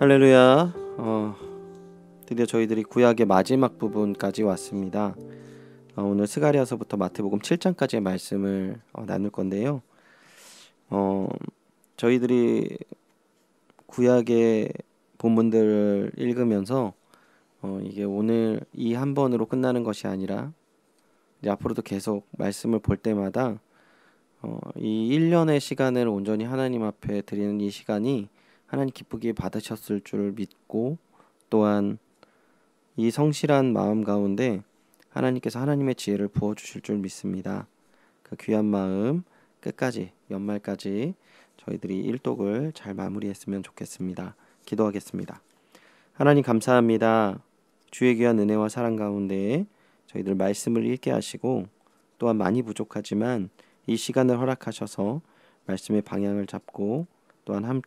할렐루야. 드디어 저희들이 구약의 마지막 부분까지 왔습니다. 오늘 스가랴서부터 마태복음 7장까지의 말씀을 나눌 건데요. 저희들이 구약의 본문들을 읽으면서 이게 오늘 이 한 번으로 끝나는 것이 아니라 이제 앞으로도 계속 말씀을 볼 때마다 이 1년의 시간을 온전히 하나님 앞에 드리는 이 시간이 하나님 기쁘게 받으셨을 줄 믿고, 또한 이 성실한 마음 가운데 하나님께서 하나님의 지혜를 부어주실 줄 믿습니다. 그 귀한 마음 끝까지, 연말까지 저희들이 일독을 잘 마무리했으면 좋겠습니다. 기도하겠습니다. 하나님 감사합니다. 주의 귀한 은혜와 사랑 가운데 저희들 말씀을 읽게 하시고, 또한 많이 부족하지만 이 시간을 허락하셔서 말씀의 방향을 잡고, 또한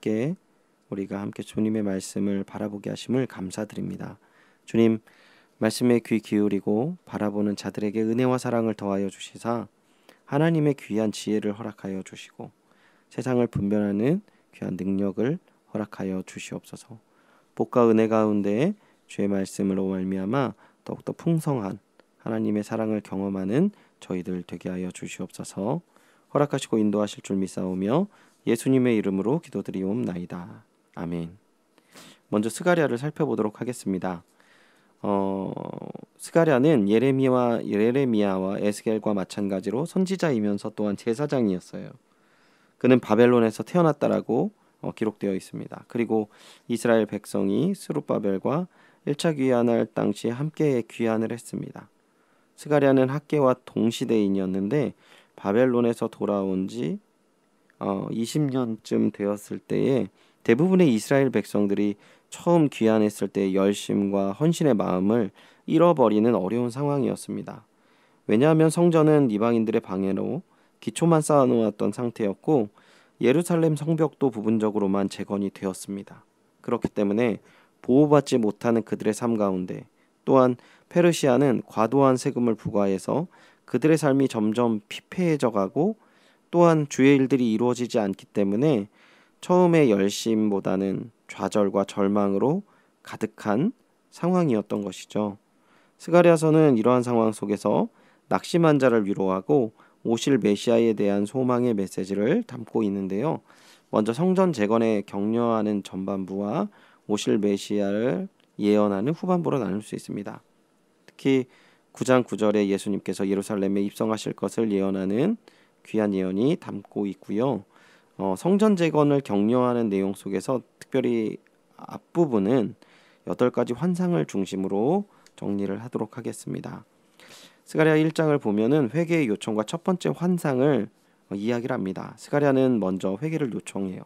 우리가 함께 주님의 말씀을 바라보게 하심을 감사드립니다. 주님, 말씀에 귀 기울이고 바라보는 자들에게 은혜와 사랑을 더하여 주시사 하나님의 귀한 지혜를 허락하여 주시고, 세상을 분별하는 귀한 능력을 허락하여 주시옵소서. 복과 은혜 가운데 주의 말씀으로 말미암아 더욱더 풍성한 하나님의 사랑을 경험하는 저희들 되게 하여 주시옵소서. 허락하시고 인도하실 줄 믿사오며 예수님의 이름으로 기도드리옵나이다. 아멘. 먼저 스가랴를 살펴보도록 하겠습니다. 스가랴는 예레미야와 에스겔과 마찬가지로 선지자이면서 또한 제사장이었어요. 그는 바벨론에서 태어났다라고 기록되어 있습니다. 그리고 이스라엘 백성이 스룹바벨과 1차 귀환할 당시에 함께 귀환을 했습니다. 스가랴는 학개와 동시대인이었는데 바벨론에서 돌아온 지 20년쯤 되었을 때에 대부분의 이스라엘 백성들이 처음 귀환했을 때의 열심과 헌신의 마음을 잃어버리는 어려운 상황이었습니다. 왜냐하면 성전은 이방인들의 방해로 기초만 쌓아놓았던 상태였고, 예루살렘 성벽도 부분적으로만 재건이 되었습니다. 그렇기 때문에 보호받지 못하는 그들의 삶 가운데, 또한 페르시아는 과도한 세금을 부과해서 그들의 삶이 점점 피폐해져 가고, 또한 주의 일들이 이루어지지 않기 때문에 처음의 열심보다는 좌절과 절망으로 가득한 상황이었던 것이죠. 스가랴서는 이러한 상황 속에서 낙심한 자를 위로하고 오실 메시아에 대한 소망의 메시지를 담고 있는데요. 먼저 성전 재건에 격려하는 전반부와 오실 메시아를 예언하는 후반부로 나눌 수 있습니다. 특히 9장 9절에 예수님께서 예루살렘에 입성하실 것을 예언하는 귀한 예언이 담고 있고요. 성전 재건을 격려하는 내용 속에서 특별히 앞부분은 8가지 환상을 중심으로 정리를 하도록 하겠습니다. 스가랴 1장을 보면은 회개의 요청과 첫 번째 환상을 이야기를 합니다. 스가랴는 먼저 회개를 요청해요.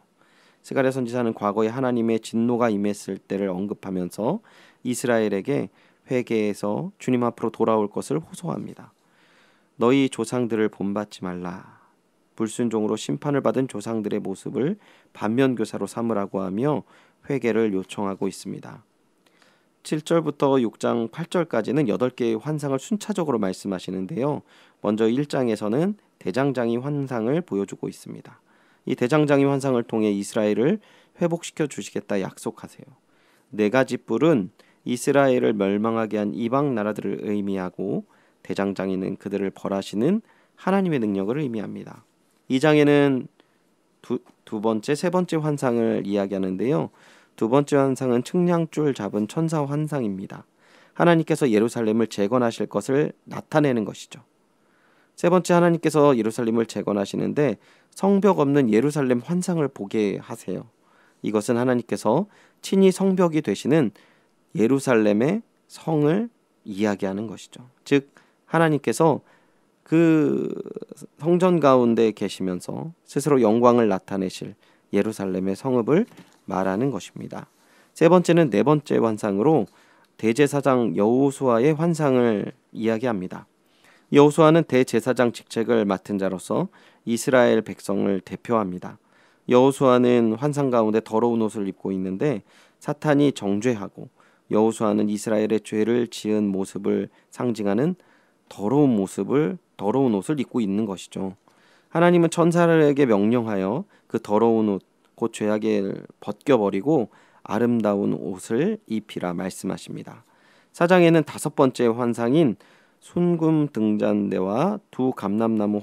스가랴 선지자는 과거에 하나님의 진노가 임했을 때를 언급하면서 이스라엘에게 회개해서 주님 앞으로 돌아올 것을 호소합니다. 너희 조상들을 본받지 말라. 불순종으로 심판을 받은 조상들의 모습을 반면교사로 삼으라고 하며 회개를 요청하고 있습니다. 7절부터 6장 8절까지는 8개의 환상을 순차적으로 말씀하시는데요. 먼저 1장에서는 대장장이 환상을 보여주고 있습니다. 이 대장장이 환상을 통해 이스라엘을 회복시켜 주시겠다 약속하세요. 4가지 뿔은 이스라엘을 멸망하게 한 이방 나라들을 의미하고, 대장장이는 그들을 벌하시는 하나님의 능력을 의미합니다. 2장에는 두 번째, 세 번째 환상을 이야기하는데요. 두 번째 환상은 측량줄 잡은 천사 환상입니다. 하나님께서 예루살렘을 재건하실 것을 나타내는 것이죠. 세 번째, 하나님께서 예루살렘을 재건하시는데 성벽 없는 예루살렘 환상을 보게 하세요. 이것은 하나님께서 친히 성벽이 되시는 예루살렘의 성을 이야기하는 것이죠. 즉 하나님께서 그 성전 가운데 계시면서 스스로 영광을 나타내실 예루살렘의 성읍을 말하는 것입니다. 세 번째는 4번째 환상으로 대제사장 여호수아의 환상을 이야기합니다. 여호수아는 대제사장 직책을 맡은 자로서 이스라엘 백성을 대표합니다. 여호수아는 환상 가운데 더러운 옷을 입고 있는데 사탄이 정죄하고, 여호수아는 이스라엘의 죄를 지은 모습을 상징하는 더러운 옷을 입고 있는 것이죠. 하나님은 천사들에게 명령하여 그 더러운 옷, 곧 죄악을 벗겨버리고 아름다운 옷을 입히라 말씀하십니다. 4장에는 다섯 번째 환상인 순금 등잔대와 두 감람나무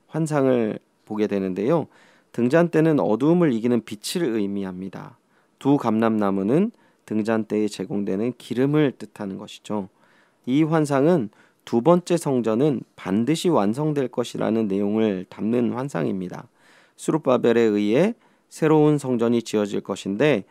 환상을 보게 되는데요. 등잔대는 어두움을 이기는 빛을 의미합니다. 두 감람나무는 등잔대에 제공되는 기름을 뜻하는 것이죠. 이 환상은 두 번째 성전은 반드시 완성될 것이라는 내용을 담는 환상입니다. 스룹바벨에 의해 새로운 성전이 지어질 것인데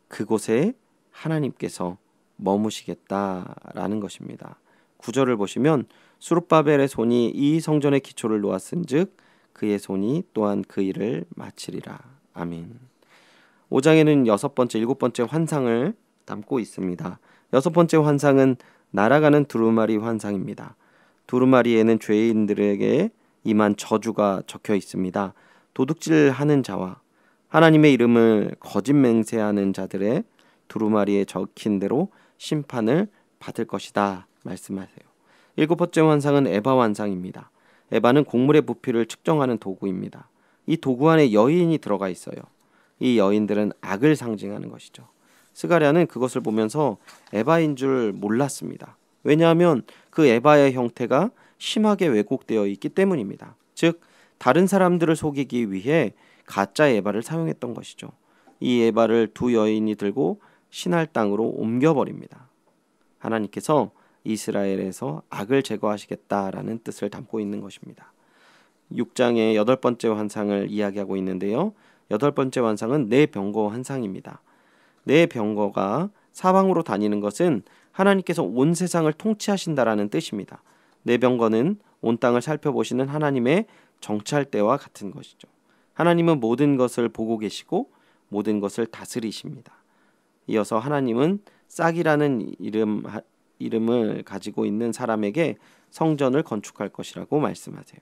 그곳에 하나님께서 머무시겠다라는 것입니다. 9절을 보시면 스룹바벨의 손이 이 성전의 기초를 놓았은즉 그의 손이 또한 그 일을 마치리라. 아멘. 5장에는 여섯 번째, 일곱 번째 환상을 담고 있습니다. 여섯 번째 환상은 날아가는 두루마리 환상입니다. 두루마리에는 죄인들에게 임한 저주가 적혀 있습니다. 도둑질하는 자와 하나님의 이름을 거짓 맹세하는 자들의 두루마리에 적힌 대로 심판을 받을 것이다 말씀하세요. 일곱 번째 환상은 에바 환상입니다. 에바는 곡물의 부피를 측정하는 도구입니다. 이 도구 안에 여인이 들어가 있어요. 이 여인들은 악을 상징하는 것이죠. 스가랴는 그것을 보면서 에바인 줄 몰랐습니다. 왜냐하면 그 에바의 형태가 심하게 왜곡되어 있기 때문입니다. 즉 다른 사람들을 속이기 위해 가짜 에바를 사용했던 것이죠. 이 에바를 두 여인이 들고 신할 땅으로 옮겨버립니다. 하나님께서 이스라엘에서 악을 제거하시겠다라는 뜻을 담고 있는 것입니다. 6장의 여덟 번째 환상을 이야기하고 있는데요. 여덟 번째 환상은 네 병거 환상입니다. 네 병거가 사방으로 다니는 것은 하나님께서 온 세상을 통치하신다라는 뜻입니다. 네 병거는 온 땅을 살펴보시는 하나님의 정찰대와 같은 것이죠. 하나님은 모든 것을 보고 계시고 모든 것을 다스리십니다. 이어서 하나님은 싹이라는 이름을 가지고 있는 사람에게 성전을 건축할 것이라고 말씀하세요.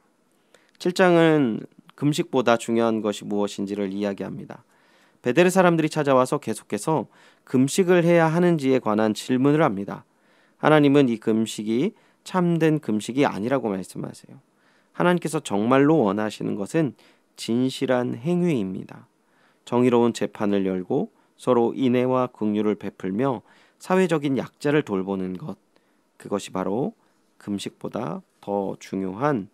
7장은 금식보다 중요한 것이 무엇인지를 이야기합니다. 베델의 사람들이 찾아와서 계속해서 금식을 해야 하는지에 관한 질문을 합니다. 하나님은 이 금식이 참된 금식이 아니라고 말씀하세요. 하나님께서 정말로 원하시는 것은 진실한 행위입니다. 정의로운 재판을 열고 서로 인애와 긍휼을 베풀며 사회적인 약자를 돌보는 것, 그것이 바로 금식보다 더 중요한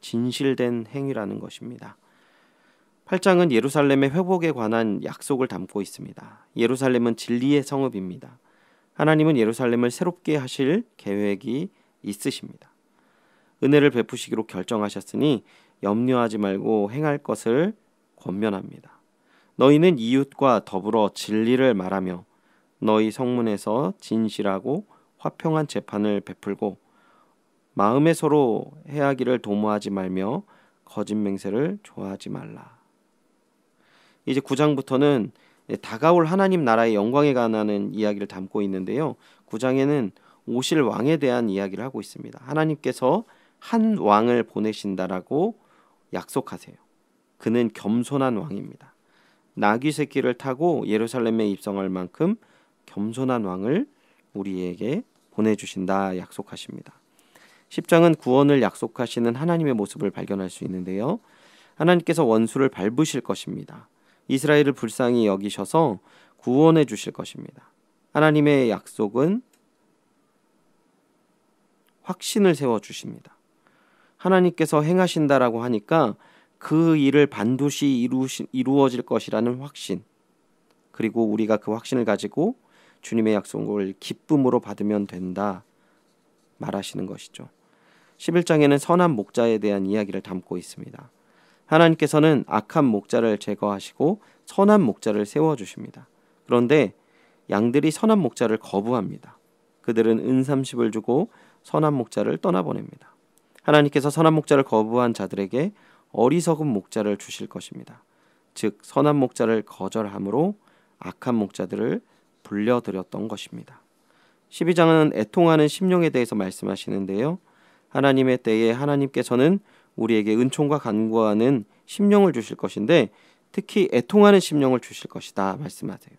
진실된 행위라는 것입니다. 8장은 예루살렘의 회복에 관한 약속을 담고 있습니다. 예루살렘은 진리의 성읍입니다. 하나님은 예루살렘을 새롭게 하실 계획이 있으십니다. 은혜를 베푸시기로 결정하셨으니 염려하지 말고 행할 것을 권면합니다. 너희는 이웃과 더불어 진리를 말하며 너희 성문에서 진실하고 화평한 재판을 베풀고 마음에 서로 해하기를 도모하지 말며 거짓 맹세를 좋아하지 말라. 이제 9장부터는 다가올 하나님 나라의 영광에 관한 이야기를 담고 있는데요. 9장에는 오실 왕에 대한 이야기를 하고 있습니다. 하나님께서 한 왕을 보내신다라고 약속하세요. 그는 겸손한 왕입니다. 나귀 새끼를 타고 예루살렘에 입성할 만큼 겸손한 왕을 우리에게 보내주신다 약속하십니다. 10장은 구원을 약속하시는 하나님의 모습을 발견할 수 있는데요. 하나님께서 원수를 밟으실 것입니다. 이스라엘을 불쌍히 여기셔서 구원해 주실 것입니다. 하나님의 약속은 확신을 세워주십니다. 하나님께서 행하신다라고 하니까 그 일을 반드시 이루어질 것이라는 확신, 그리고 우리가 그 확신을 가지고 주님의 약속을 기쁨으로 받으면 된다 말하시는 것이죠. 11장에는 선한 목자에 대한 이야기를 담고 있습니다. 하나님께서는 악한 목자를 제거하시고 선한 목자를 세워주십니다. 그런데 양들이 선한 목자를 거부합니다. 그들은 은삼십을 주고 선한 목자를 떠나보냅니다. 하나님께서 선한 목자를 거부한 자들에게 어리석은 목자를 주실 것입니다. 즉 선한 목자를 거절함으로 악한 목자들을 불려들였던 것입니다. 12장은 애통하는 심령에 대해서 말씀하시는데요. 하나님의 때에 하나님께서는 우리에게 은총과 간구하는 심령을 주실 것인데 특히 애통하는 심령을 주실 것이다 말씀하세요.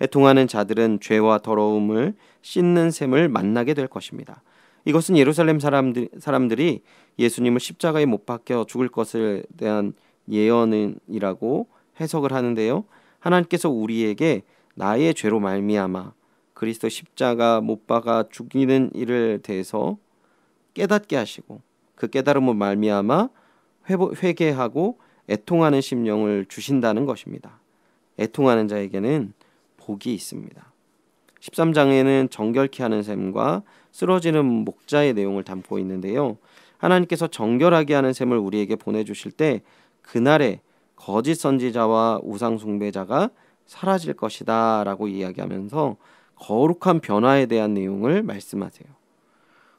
애통하는 자들은 죄와 더러움을 씻는 셈을 만나게 될 것입니다. 이것은 예루살렘 사람들이 예수님을 십자가에 못 박혀 죽을 것에 대한 예언이라고 해석을 하는데요. 하나님께서 우리에게 나의 죄로 말미암아 그리스도 십자가 못 박아 죽이는 일을 대해서 깨닫게 하시고 그 깨달음으로 말미암아 회개하고 애통하는 심령을 주신다는 것입니다. 애통하는 자에게는 복이 있습니다. 13장에는 정결케 하는 셈과 쓰러지는 목자의 내용을 담고 있는데요. 하나님께서 정결하게 하는 셈을 우리에게 보내주실 때 그날에 거짓 선지자와 우상 숭배자가 사라질 것이다 라고 이야기하면서 거룩한 변화에 대한 내용을 말씀하세요.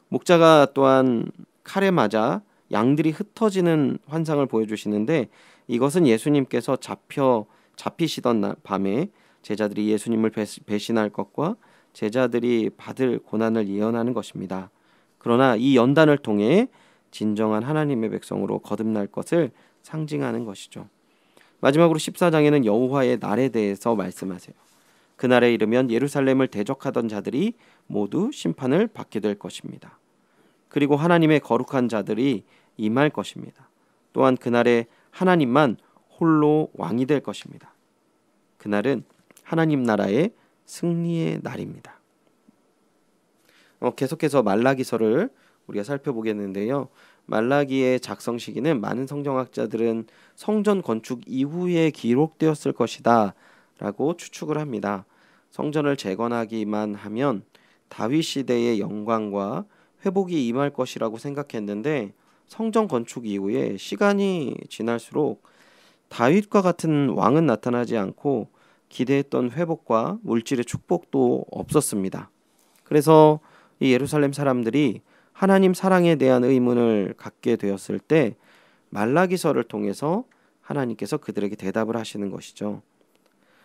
목자가 또한 칼에 맞아 양들이 흩어지는 환상을 보여주시는데 이것은 예수님께서 잡히시던 밤에 제자들이 예수님을 배신할 것과 제자들이 받을 고난을 예언하는 것입니다. 그러나 이 연단을 통해 진정한 하나님의 백성으로 거듭날 것을 상징하는 것이죠. 마지막으로 14장에는 여호와의 날에 대해서 말씀하세요. 그날에 이르면 예루살렘을 대적하던 자들이 모두 심판을 받게 될 것입니다. 그리고 하나님의 거룩한 자들이 임할 것입니다. 또한 그날에 하나님만 홀로 왕이 될 것입니다. 그날은 하나님 나라의 승리의 날입니다. 계속해서 말라기서를 우리가 살펴보겠는데요. 말라기의 작성 시기는 많은 성경학자들은 성전 건축 이후에 기록되었을 것이다 라고 추측을 합니다. 성전을 재건하기만 하면 다윗 시대의 영광과 회복이 임할 것이라고 생각했는데 성전 건축 이후에 시간이 지날수록 다윗과 같은 왕은 나타나지 않고 기대했던 회복과 물질의 축복도 없었습니다. 그래서 이 예루살렘 사람들이 하나님 사랑에 대한 의문을 갖게 되었을 때 말라기서를 통해서 하나님께서 그들에게 대답을 하시는 것이죠.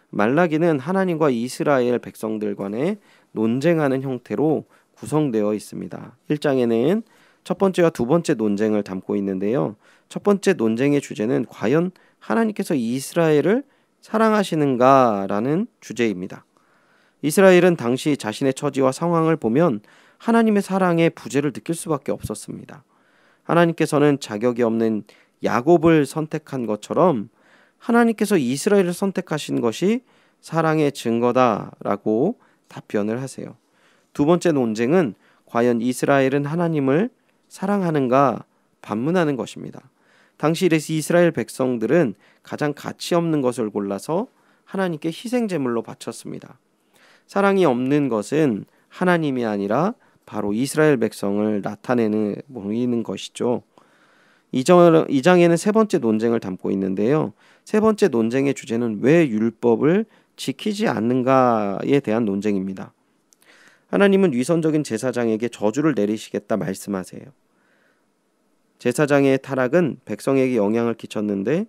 말라기는 하나님과 이스라엘 백성들 간에 논쟁하는 형태로 구성되어 있습니다. 1장에는 첫 번째와 두 번째 논쟁을 담고 있는데요. 첫 번째 논쟁의 주제는 과연 하나님께서 이스라엘을 사랑하시는가라는 주제입니다. 이스라엘은 당시 자신의 처지와 상황을 보면 하나님의 사랑의 부재를 느낄 수밖에 없었습니다. 하나님께서는 자격이 없는 야곱을 선택한 것처럼 하나님께서 이스라엘을 선택하신 것이 사랑의 증거다라고 답변을 하세요. 두 번째 논쟁은 과연 이스라엘은 하나님을 사랑하는가 반문하는 것입니다. 당시 이스라엘 백성들은 가장 가치 없는 것을 골라서 하나님께 희생 제물로 바쳤습니다. 사랑이 없는 것은 하나님이 아니라 바로 이스라엘 백성을 나타내는 보이는 것이죠. 2장에는 세 번째 논쟁을 담고 있는데요. 세 번째 논쟁의 주제는 왜 율법을 지키지 않는가에 대한 논쟁입니다. 하나님은 위선적인 제사장에게 저주를 내리시겠다 말씀하세요. 제사장의 타락은 백성에게 영향을 끼쳤는데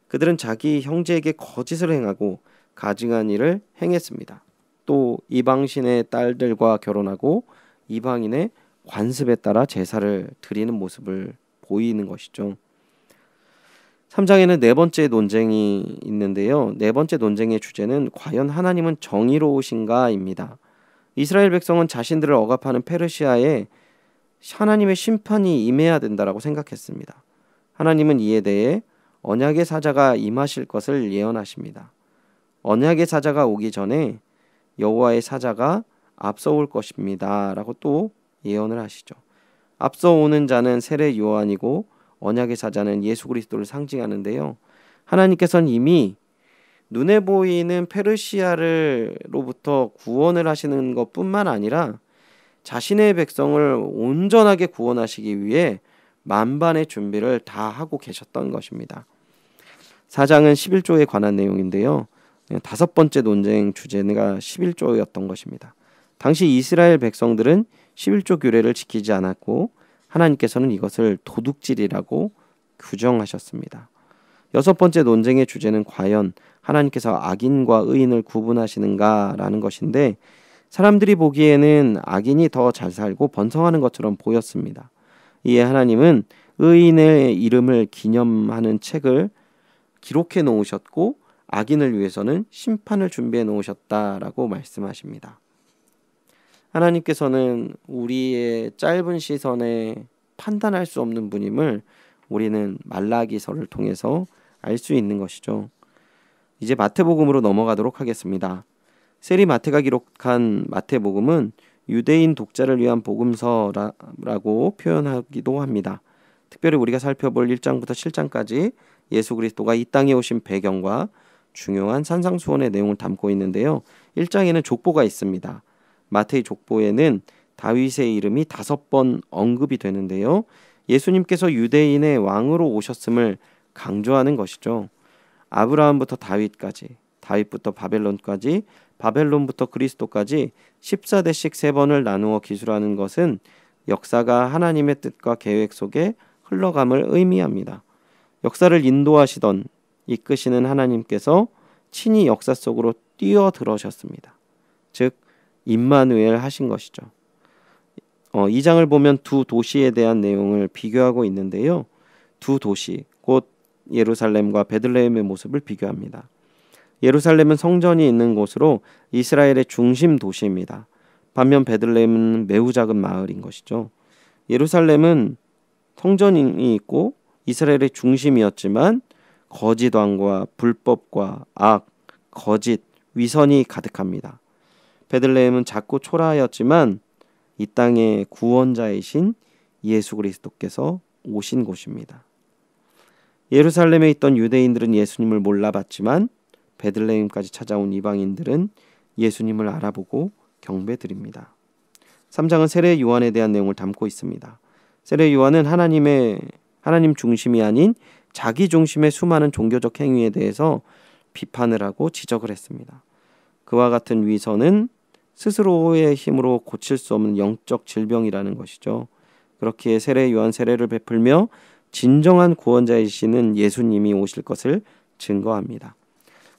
그들은 자기 형제에게 거짓을 행하고 가증한 일을 행했습니다. 또 이방신의 딸들과 결혼하고 이방인의 관습에 따라 제사를 드리는 모습을 보이는 것이죠. 3장에는 네 번째 논쟁이 있는데요. 네 번째 논쟁의 주제는 과연 하나님은 정의로우신가입니다. 이스라엘 백성은 자신들을 억압하는 페르시아에 하나님의 심판이 임해야 된다라고 생각했습니다. 하나님은 이에 대해 언약의 사자가 임하실 것을 예언하십니다. 언약의 사자가 오기 전에 여호와의 사자가 앞서 올 것입니다 라고 또 예언을 하시죠. 앞서 오는 자는 세례 요한이고 언약의 사자는 예수 그리스도를 상징하는데요. 하나님께서는 이미 눈에 보이는 페르시아로부터 구원을 하시는 것뿐만 아니라 자신의 백성을 온전하게 구원하시기 위해 만반의 준비를 다 하고 계셨던 것입니다. 4장은 11조에 관한 내용인데요. 다섯 번째 논쟁 주제가 11조였던 것입니다. 당시 이스라엘 백성들은 11조 규례를 지키지 않았고 하나님께서는 이것을 도둑질이라고 규정하셨습니다. 여섯 번째 논쟁의 주제는 과연 하나님께서 악인과 의인을 구분하시는가라는 것인데 사람들이 보기에는 악인이 더 잘 살고 번성하는 것처럼 보였습니다. 이에 하나님은 의인의 이름을 기념하는 책을 기록해 놓으셨고 악인을 위해서는 심판을 준비해 놓으셨다라고 말씀하십니다. 하나님께서는 우리의 짧은 시선에 판단할 수 없는 분임을 우리는 말라기서를 통해서 알 수 있는 것이죠. 이제 마태복음으로 넘어가도록 하겠습니다. 세리 마태가 기록한 마태복음은 유대인 독자를 위한 복음서라고 표현하기도 합니다. 특별히 우리가 살펴볼 1장부터 7장까지 예수 그리스도가 이 땅에 오신 배경과 중요한 산상수훈의 내용을 담고 있는데요. 1장에는 족보가 있습니다. 마태의 족보에는 다윗의 이름이 5번 언급이 되는데요. 예수님께서 유대인의 왕으로 오셨음을 강조하는 것이죠. 아브라함부터 다윗까지, 다윗부터 바벨론까지, 바벨론부터 그리스도까지 14대씩 3번을 나누어 기술하는 것은 역사가 하나님의 뜻과 계획 속에 흘러감을 의미합니다. 역사를 인도하시던 이끄시는 하나님께서 친히 역사 속으로 뛰어들어셨습니다. 즉 임마누엘 하신 것이죠. 2장을 보면 두 도시에 대한 내용을 비교하고 있는데요. 두 도시, 곧 예루살렘과 베들레헴의 모습을 비교합니다. 예루살렘은 성전이 있는 곳으로 이스라엘의 중심 도시입니다. 반면 베들레헴은 매우 작은 마을인 것이죠. 예루살렘은 성전이 있고 이스라엘의 중심이었지만 거짓 왕과 불법과 악, 거짓, 위선이 가득합니다. 베들레헴은 작고 초라하였지만 이 땅의 구원자이신 예수 그리스도께서 오신 곳입니다. 예루살렘에 있던 유대인들은 예수님을 몰라봤지만 베들레헴까지 찾아온 이방인들은 예수님을 알아보고 경배드립니다. 3장은 세례 요한에 대한 내용을 담고 있습니다. 세례 요한은 하나님 중심이 아닌 자기 중심의 수많은 종교적 행위에 대해서 비판을 하고 지적을 했습니다. 그와 같은 위선은 스스로의 힘으로 고칠 수 없는 영적 질병이라는 것이죠. 그렇기에 세례 요한 세례를 베풀며 진정한 구원자이시는 예수님이 오실 것을 증거합니다.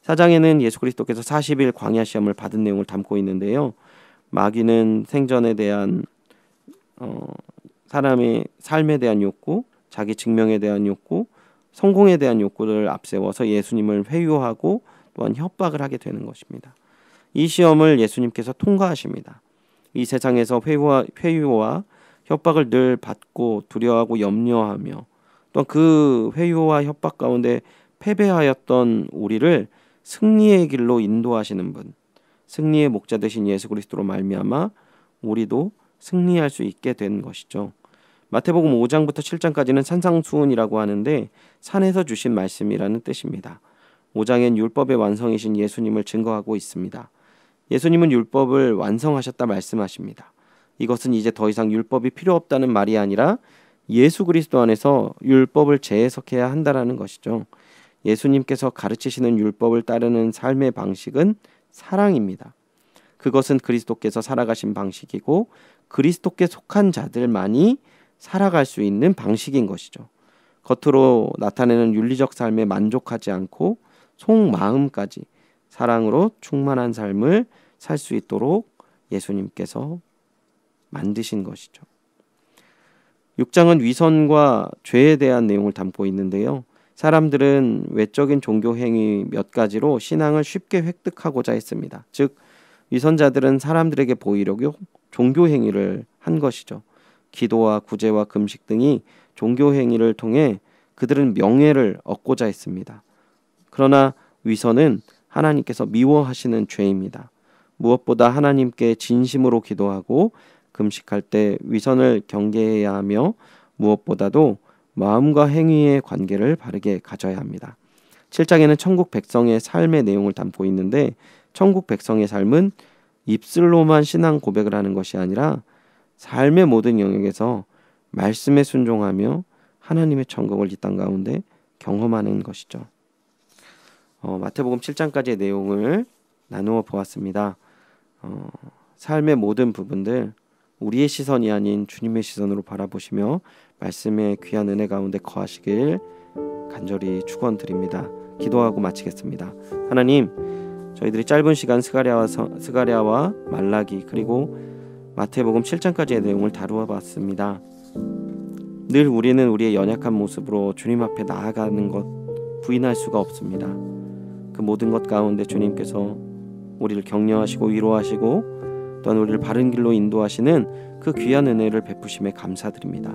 4장에는 예수 그리스도께서 40일 광야 시험을 받은 내용을 담고 있는데요. 마귀는 생전에 대한 사람의 삶에 대한 욕구, 자기 증명에 대한 욕구, 성공에 대한 욕구를 앞세워서 예수님을 회유하고 또한 협박을 하게 되는 것입니다. 이 시험을 예수님께서 통과하십니다. 이 세상에서 회유와 협박을 늘 받고 두려워하고 염려하며 또 그 회유와 협박 가운데 패배하였던 우리를 승리의 길로 인도하시는 분, 승리의 목자 되신 예수 그리스도로 말미암아 우리도 승리할 수 있게 된 것이죠. 마태복음 5장부터 7장까지는 산상수훈이라고 하는데 산에서 주신 말씀이라는 뜻입니다. 5장엔 율법의 완성이신 예수님을 증거하고 있습니다. 예수님은 율법을 완성하셨다 말씀하십니다. 이것은 이제 더 이상 율법이 필요 없다는 말이 아니라 예수 그리스도 안에서 율법을 재해석해야 한다라는 것이죠. 예수님께서 가르치시는 율법을 따르는 삶의 방식은 사랑입니다. 그것은 그리스도께서 살아가신 방식이고 그리스도께 속한 자들만이 살아갈 수 있는 방식인 것이죠. 겉으로 나타내는 윤리적 삶에 만족하지 않고 속마음까지 사랑으로 충만한 삶을 살 수 있도록 예수님께서 만드신 것이죠. 6장은 위선과 죄에 대한 내용을 담고 있는데요. 사람들은 외적인 종교 행위 몇 가지로 신앙을 쉽게 획득하고자 했습니다. 즉 위선자들은 사람들에게 보이려고 종교 행위를 한 것이죠. 기도와 구제와 금식 등이 종교 행위를 통해 그들은 명예를 얻고자 했습니다. 그러나 위선은 하나님께서 미워하시는 죄입니다. 무엇보다 하나님께 진심으로 기도하고 금식할 때 위선을 경계해야 하며 무엇보다도 마음과 행위의 관계를 바르게 가져야 합니다. 7장에는 천국 백성의 삶의 내용을 담고 있는데 천국 백성의 삶은 입술로만 신앙 고백을 하는 것이 아니라 삶의 모든 영역에서 말씀에 순종하며 하나님의 천국을 이 땅 가운데 경험하는 것이죠. 마태복음 7장까지의 내용을 나누어 보았습니다. 삶의 모든 부분들 우리의 시선이 아닌 주님의 시선으로 바라보시며 말씀의 귀한 은혜 가운데 거하시길 간절히 축원드립니다. 기도하고 마치겠습니다. 하나님, 저희들이 짧은 시간 스가랴와 말라기 그리고 마태복음 7장까지의 내용을 다루어 봤습니다. 늘 우리는 우리의 연약한 모습으로 주님 앞에 나아가는 것 부인할 수가 없습니다. 그 모든 것 가운데 주님께서 우리를 격려하시고 위로하시고 또한 우리를 바른 길로 인도하시는 그 귀한 은혜를 베푸심에 감사드립니다.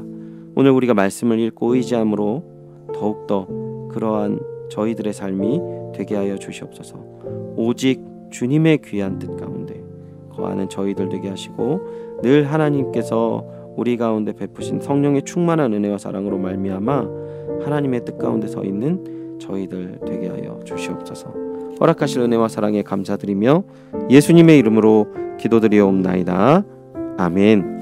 오늘 우리가 말씀을 읽고 의지함으로 더욱더 그러한 저희들의 삶이 되게 하여 주시옵소서. 오직 주님의 귀한 뜻 가운데 거하는 저희들 되게 하시고, 늘 하나님께서 우리 가운데 베푸신 성령의 충만한 은혜와 사랑으로 말미암아 하나님의 뜻 가운데 서 있는 저희들 되게 하여 주시옵소서. 허락하실 은혜와 사랑에 감사드리며 예수님의 이름으로 기도드리옵나이다. 아멘.